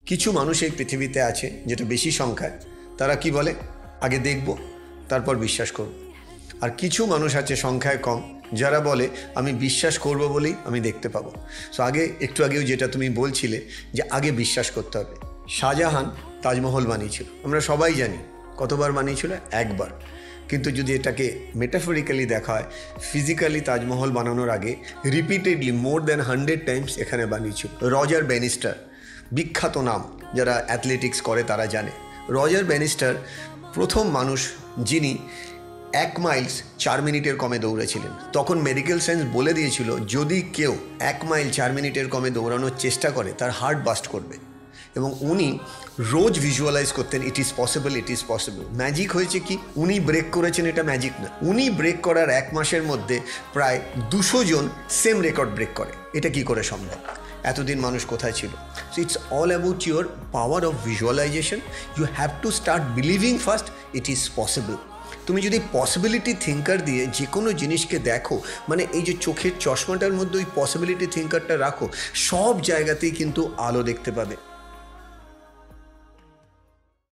কিছু মানুষ এই পৃথিবীতে আছে, যেটা বেশি সংখ্যায়, তারা কি বলে, আগে দেখব তারপর বিশ্বাস করব। আর কিছু মানুষ আছে সংখ্যায় কম, যারা বলে আমি বিশ্বাস করব বলেই আমি দেখতে পাবো। সো একটু আগেও যেটা তুমি বলছিলে যে আগে বিশ্বাস করতে হবে। শাহজাহান তাজমহল বানিয়েছিল, আমরা সবাই জানি। কতবার বানিয়েছিল? একবার। কিন্তু যদি এটাকে মেটাফরিক্যালি দেখা হয়, ফিজিক্যালি তাজমহল বানানোর আগে রিপিটেডলি মোর দ্যান 100 টাইমস এখানে বানিয়েছিল। রজার ব্যানিস্টার, বিখ্যাত নাম, যারা অ্যাথলেটিক্স করে তারা জানে। রজার ব্যানিস্টার প্রথম মানুষ যিনি 1 মাইল 4 মিনিটের কমে দৌড়েছিলেন। তখন মেডিকেল সায়েন্স বলে দিয়েছিল যদি কেউ 1 মাইল 4 মিনিটের কমে দৌড়ানোর চেষ্টা করে তার হার্ট বাস্ট করবে। এবং উনি রোজ ভিজুয়ালাইজ করতেন ইট is possible, it is possible. Magic হয়েছে কি, উনি ব্রেক করেছেন, এটা ম্যাজিক না। উনি ব্রেক করার 1 মাসের মধ্যে প্রায় 200 জন সেম রেকর্ড ব্রেক করে। এটা কি করে সম্ভব? এতদিন মানুষ কোথায় ছিল? So it's all about your power of visualisation. You have to start believing first it is possible. তুমি যদি পসিবিলিটি থিঙ্কার দিয়ে যে কোনো জিনিসকে দেখো, মানে এই যে চোখের চশমাটার মধ্যে ওই পসিবিলিটি থিঙ্কারটা রাখো, সব জায়গাতেই কিন্তু আলো দেখতে পাবে।